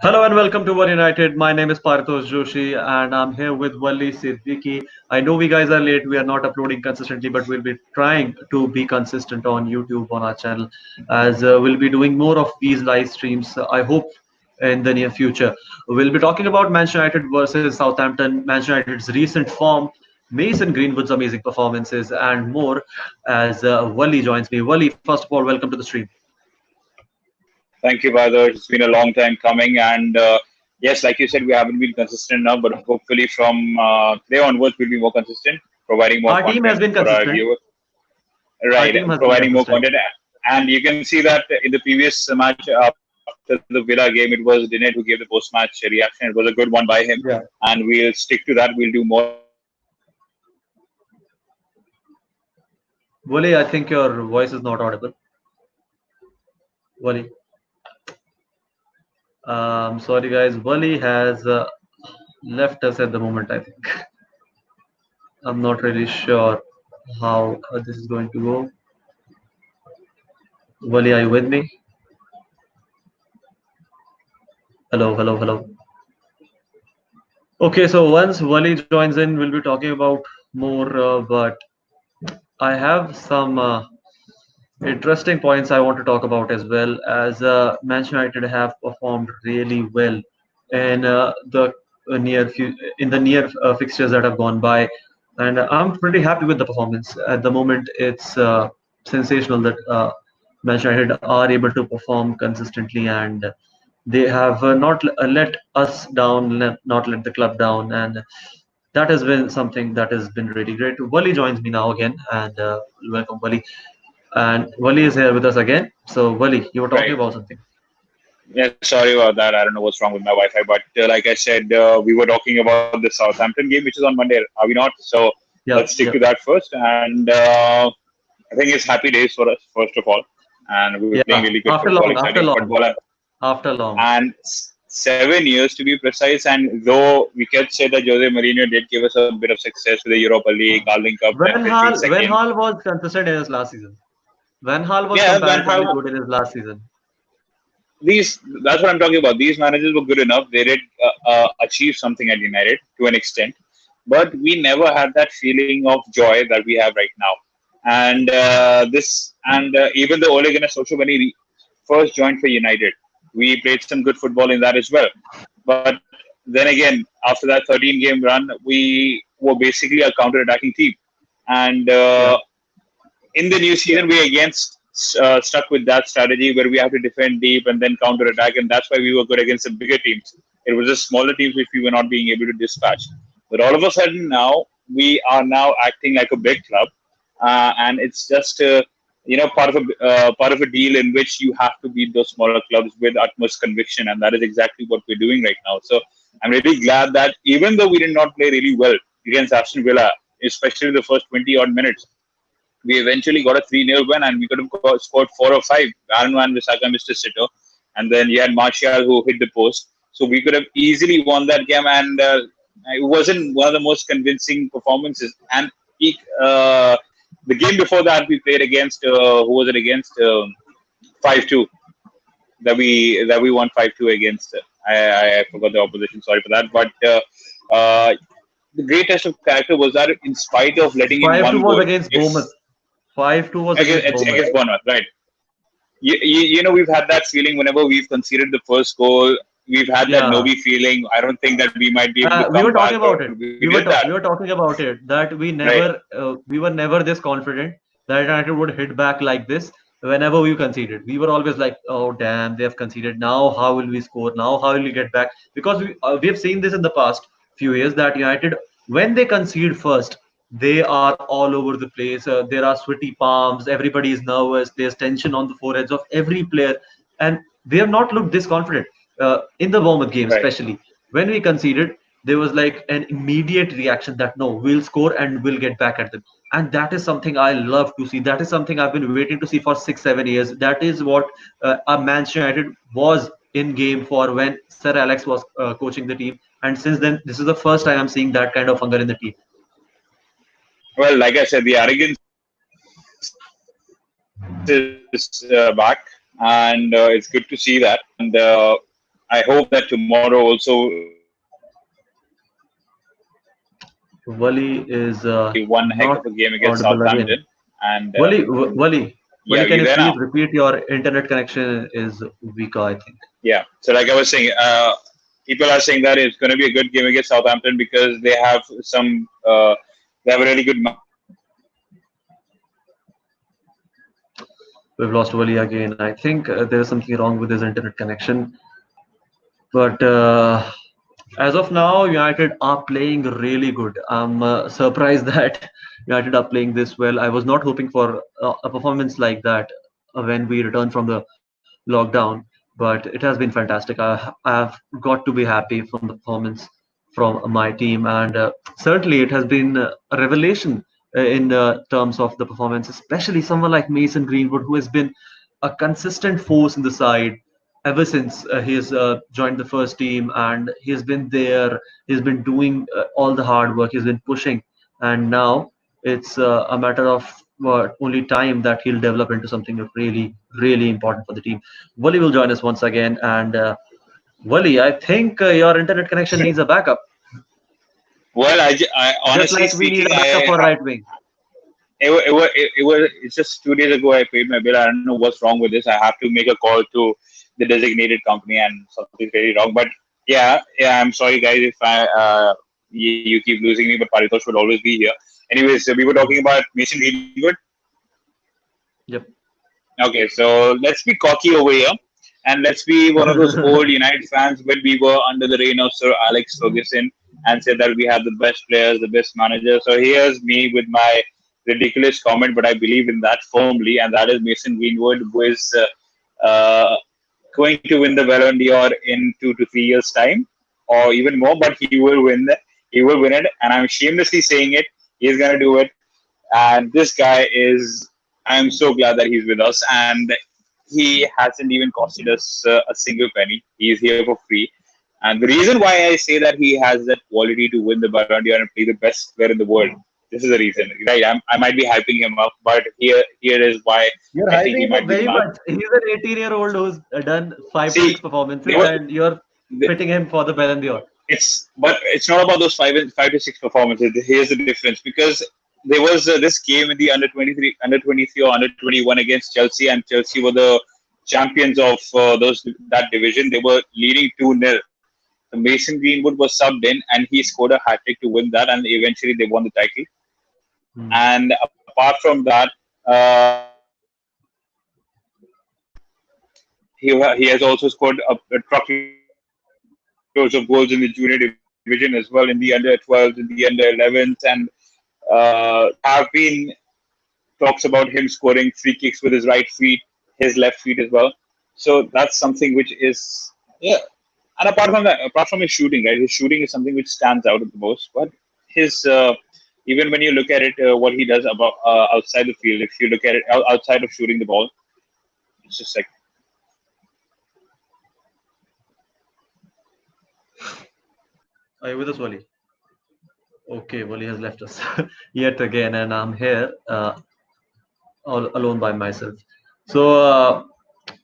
Hello and welcome to One United. My name is Paritosh Joshi and I'm here with Wali Siddiqui. I know we guys are late. We are not uploading consistently, but we'll be trying to be consistent on YouTube on our channel as we'll be doing more of these live streams. I hope in the near future. We'll be talking about Manchester United versus Southampton, Manchester United's recent form, Mason Greenwood's amazing performances, and more as Wali joins me. Wali, first of all, welcome to the stream. Thank you, brother. It's been a long time coming, and yes, like you said, we haven't been consistent enough. But hopefully, from today onwards, we'll be more consistent, providing more Our team has content been for our consistent. viewers. Our Right, team has been providing more consistent. content, and you can see that in the previous match after the Villa game, it was Dinete who gave the post-match reaction. It was a good one by him, Yeah. and we'll stick to that. We'll do more of that. Wally, I think your voice is not audible. Wally. Sorry guys, Wally has left us at the moment, I think. I'm not really sure how this is going to go. Wally, are you with me? Hello, hello, hello. Okay, so once Wally joins in, we'll be talking about more, but I have some interesting points I want to talk about as well, as Manchester United have performed really well in the near fixtures that have gone by, and I'm pretty happy with the performance at the moment. It's sensational that Manchester United are able to perform consistently, and they have not let us down, not let the club down, and that has been something that has been really great. Wally joins me now again, and welcome, Wally. And Wali is here with us again. So, Wali, you were talking Right. about something. Yeah, sorry about that. I don't know what's wrong with my Wi-Fi, but like I said, we were talking about the Southampton game, which is on Monday. Are we not? So let's Yeah, stick to yeah, that first. And I think it's happy days for us, first of all. And we were playing yeah. really good After football, long, after exciting long, football. after long. And 7 years to be precise. And though we can say that Jose Mourinho did give us a bit of success with the Europa League, Carling Cup, and finishing Van second. Hal was consistent in his last season. Van Hal was Yeah, Van comparatively Hal. good in his last season. These That's what I'm talking about. These managers were good enough. They did achieve something at United to an extent, but we never had that feeling of joy that we have right now. And even the Ole Gunnar Solskjaer, when he first joined for United, we played some good football in that as well. But then again, after that 13-game run, we were basically a counter-attacking team. And Yeah, in the new season, we again stuck with that strategy where we have to defend deep and then counter attack, and that's why we were good against the bigger teams. It was the smaller teams which we were not being able to dispatch. But all of a sudden now we are now acting like a big club, and it's just part of a deal in which you have to beat those smaller clubs with utmost conviction, and that is exactly what we're doing right now. So I'm really glad that even though we did not play really well against Aston Villa, especially the first 20 odd minutes, we eventually got a 3-0 win, and we could have scored 4 or 5. Aaron Van Bissaka missed a sitter, and then you had Martial who hit the post. So we could have easily won that game, and it wasn't one of the most convincing performances. And uh, the game before that, we played against who was it against? 5-2 that we won 5-2 against. I forgot the opposition. Sorry for that, but. The great test of character was that in spite of letting in 5-2 one was goal, against if Bournemouth. 5-2 was against Bournemouth. against Bournemouth, right? We've had that feeling whenever we've conceded the first goal. We've had that Yeah, Nobi feeling. I don't think that we might be able to we were come talking back, or about it. we did that, We were talking about it that right? we were never this confident that United would hit back like this whenever we conceded. We were always like, oh damn, they have conceded. Now how will we score? Now how will we get back? Because we have seen this in the past few years that United, when they concede first, they are all over the place. There are sweaty palms. Everybody is nervous. There's tension on the foreheads of every player, and we have not looked this confident in the Bournemouth game, Right. especially when we conceded. There was like an immediate reaction that no, we'll score and we'll get back at them, and that is something I love to see. That is something I've been waiting to see for 6 7 years. That is what a Manchester United was in game for when Sir Alex was coaching the team, and since then this is the first time I'm seeing that kind of hunger in the team. Well, like I said, the arrogance is back, and it's good to see that. And I think I hope that tomorrow also Wali is one heck not of a game against audible again. Southampton. And Wali, yeah, can you you there please now? repeat? Your internet connection is weaker, I think. Yeah. So like I was saying, people are saying that it's going to be a good game against Southampton because they have a really good manager and We've lost Wali again. I think there is something wrong with his internet connection. But as of now, United are playing really good. I'm surprised that United are playing this well. I was not hoping for a performance like that when we returned from the lockdown, but it has been fantastic. I've got to be happy from the performance from my team, and certainly it has been a revelation in terms of the performance, especially someone like Mason Greenwood, who has been a consistent force in the side ever since he has joined the first team, and he's been there. He's been doing all the hard work. He's been pushing, and now it's a matter of only time that he'll develop into something really, really important for the team. Wally will join us once again, and Wally, I think your internet connection needs a backup, well, I just honestly like we need speaking, a backup for right wing. it's just 2 days ago I paid my bill. I don't know what's wrong with this. I have to make a call to the designated company and something's very wrong. But yeah, I'm sorry guys if you keep losing me, but Paritosh will always be here. Anyways, we were talking about Mason Greenwood. Yep. Okay, so let's be cocky over here and let's be one of those old United fans when we were under the reign of Sir Alex Ferguson and said that we have the best players, the best manager. So here's me with my ridiculous comment, but I believe in that firmly, and that is Mason Greenwood, who is going to win the Ballon d'Or in 2 to 3 years' time, or even more. But he will win. He will win it, and I'm shamelessly saying it. He's gonna do it. And this guy is. I'm so glad that he's with us, and he hasn't even costed us a single penny. He's here for free. And the reason why I say that he has that quality to win the Ballon d'Or and be the best player in the world, this is the reason, right? I might be hyping him up, but here is why You're I think he hyping him up might be the very man. much. He's an 18-year-old who's done five to See, six performances, they were, and you're pitting him for the Ballon d'Or. it's not about those five to six performances. Here's the difference because there was this game in the under 23 or under 21 against Chelsea, and Chelsea were the champions of that division. They were leading 2-0. So Mason Greenwood was subbed in, and he scored a hat trick to win that, and eventually they won the title. Hmm. And apart from that, he has also scored a truckloads of goals in the junior division as well, in the under 12s, in the under 11s, and there have been talks about him scoring free kicks with his right feet, his left feet as well. So that's something which is yeah. And apart from that, apart from his shooting, right, his shooting is something which stands out the most. But his even when you look at it, what he does about outside the field, if you look at it outside of shooting the ball, it's just like Are you with us, Wally? Okay, Wally has left us yet again, and I'm here all alone by myself. So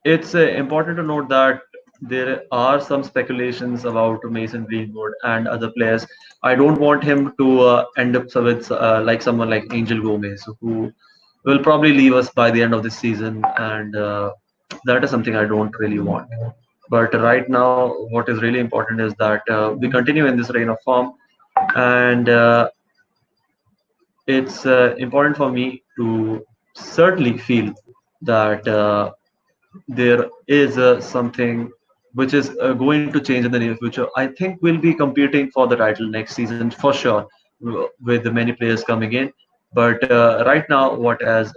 it's important to note that there are some speculations about Mason Greenwood and other players. I don't want him to end up with like someone like Angel Gomez, who will probably leave us by the end of this season, and that is something I don't really want. But right now, what is really important is that we continue in this reign of form, and it's important for me to certainly feel that there is something which is going to change in the near future. I think we'll be competing for the title next season for sure, with the many players coming in. But right now, what has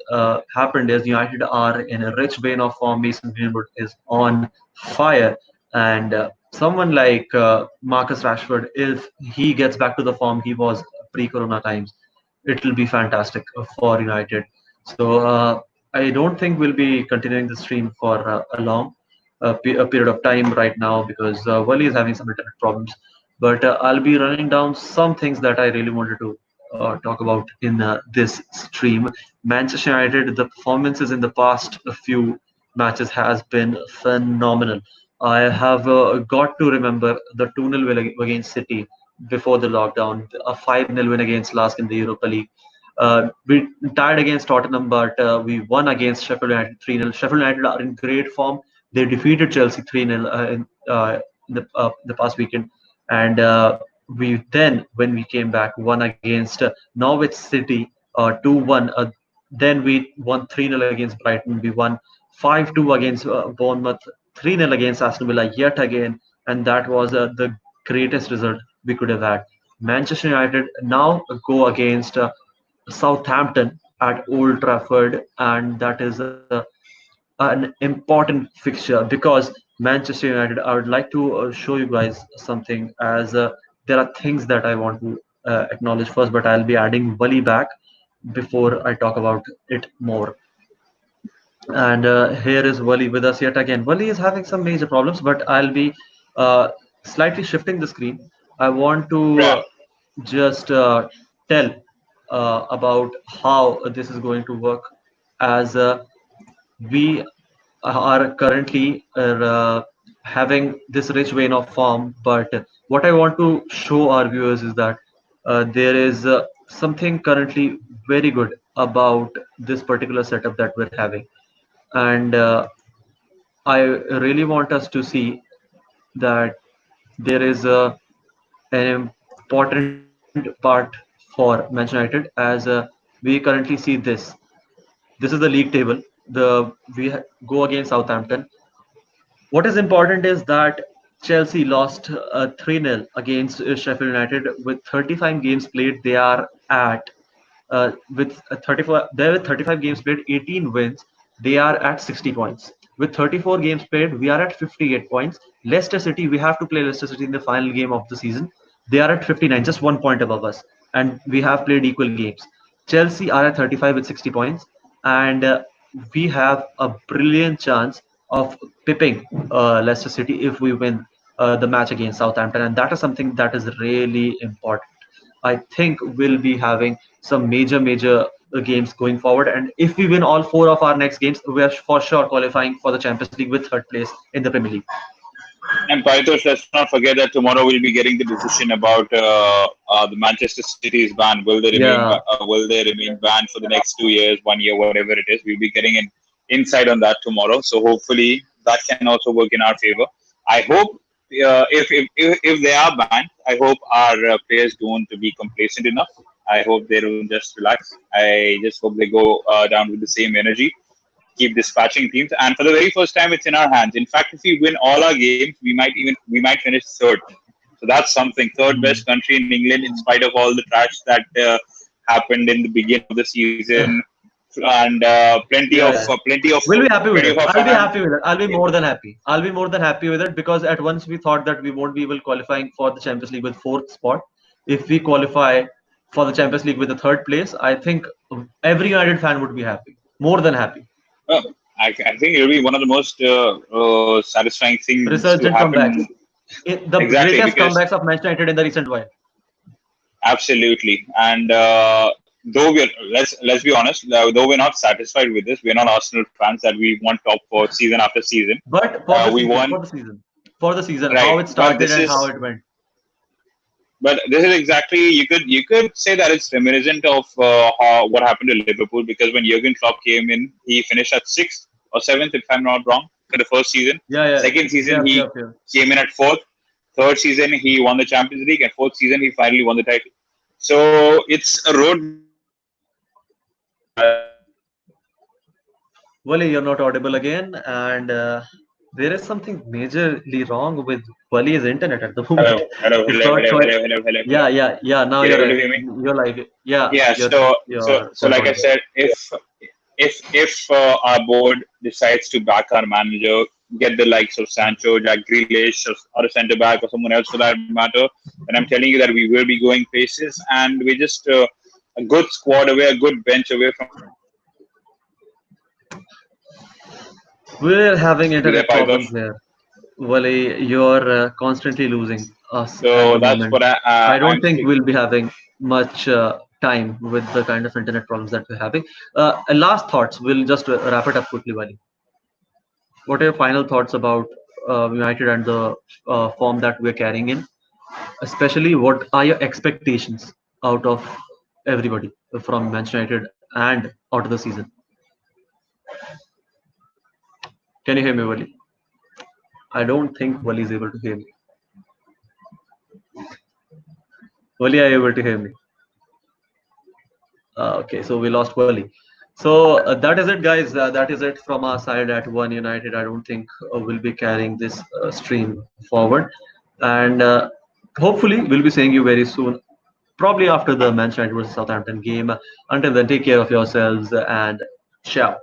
happened is United are in a rich vein of form. Mason Greenwood is on fire, and someone like Marcus Rashford, if he gets back to the form he was pre-Corona times, it will be fantastic for United. So I don't think we'll be continuing the stream for a long a period of time right now because Wali is having some internet problems. But I'll be running down some things that I really wanted to talk about in this stream. Manchester United, the performances in the past few matches has been phenomenal. I have got to remember the 2-0 win against City before the lockdown, a 5-0 win against Lask in the Europa League. We tied against Tottenham, but we won against Sheffield United 3-0. Sheffield United are in great form. They defeated Chelsea 3-0 in the past weekend. And we then, when we came back, won against Norwich City 2-1. Then we won 3-0 against Brighton. We won 5-2 against Bournemouth, 3-0 against Aston Villa yet again, and that was the greatest result we could have had. Manchester United now go against Southampton at Old Trafford, and that is an important fixture because Manchester United. I would like to show you guys something as there are things that I want to acknowledge first, but I'll be adding Wali back before I talk about it more. And here is Wali with us yet again. Wali is having some major problems, but I'll be uh, slightly shifting the screen. I want to Yeah. just tell about how this is going to work as we are currently having this rich vein of form. But what I want to show our viewers is that there is something currently very good about this particular setup that we're having. And I really want us to see that there is an important part for Manchester United as we currently see this. This is the league table. Go against Southampton. What is important is that Chelsea lost 3-0 against Sheffield United with 35 games played. They are at with 34. There with 35 games played, 18 wins. They are at 60 points. With 34 games played, we are at 58 points. Leicester City, we have to play Leicester City in the final game of the season. They are at 59, just 1 point above us, and we have played equal games. Chelsea are at 35 with 60 points, and we have a brilliant chance of pipping Leicester City if we win the match against Southampton, and that is something that is really important. I think we'll be having some major games going forward, and if we win all four of our next games, we are for sure qualifying for the Champions League with third place in the Premier League. And Paritosh, let's not forget that tomorrow we'll be getting the decision about the Manchester City's ban. Yeah, Will they remain banned for the next 2 years, 1 year, whatever it is? We'll be getting an insight on that tomorrow. So hopefully that can also work in our favor. I hope if they are banned, I hope our players don't be complacent enough. I hope they don't just relax. I just hope they go down with the same energy, keep dispatching teams. And for the very first time, it's in our hands. In fact, if we win all our games, we might finish third. So that's something. Third best country in England, in spite of all the trash that happened in the beginning of the season, and yeah, yeah. We'll be happy with plenty it. of our I'll be fans. happy with it. I'll be more than happy. I'll be more than happy with it because at once we thought that we won't be able qualifying for the Champions League with fourth spot. If we qualify for the Champions League with the third place, I think every United fan would be happy, more than happy. I think it'll be one of the most satisfying things to Resurgent happen. comebacks. The Exactly, greatest because comebacks of Manchester United in the recent while. absolutely. And though let's be honest, though we're not satisfied with this, we're not Arsenal fans that we want top four season after season. But for the We season, won, how right? it started and how it went. But this is exactly, you could say that it's reminiscent of what happened to Liverpool, because when Jurgen Klopp came in, he finished at sixth or seventh, if I'm not wrong, for the first season. Yeah, yeah. Second season, Yep, he yep, yep. came in at fourth. Third season, he won the Champions League, and fourth season, he finally won the title. So it's a road that we have to walk. Wally, you're not audible again, and there is something majorly wrong with Wali's internet at the Hello, moment. hello, It's hello, not hello, quite. hello, hello, hello, hello. Yeah, yeah, yeah. Now You're you're able to right. hear me? You're live. Yeah, Yeah. you're So like I audible. said, if our board decides to back our manager, get the likes of Sancho, Jack Grealish, or a centre back, or someone else for that matter, then I'm telling you that we will be going places, and we're just a good squad away, a good bench away from winning the Champions League. We're having You there, internet Paritosh? problems here. Wally, you're constantly losing us at So the that's moment. what I don't I'm think speaking. we'll be having much time with the kind of internet problems that we're having. Last thoughts. We'll just wrap it up quickly, Wally. What are your final thoughts about United and the form that we're carrying in. Especially, what are your expectations out of everybody from Manchester United and out of the season? Can you hear me, Wali? I don't think Wali is able to hear me. Wali, are you able to hear me? Okay, so we lost Wali. So that is it, guys. That is it from our side at One United. I don't think we'll be carrying this stream forward, and hopefully we'll be seeing you very soon. Probably after the Manchester United versus Southampton game. Until then, take care of yourselves and ciao.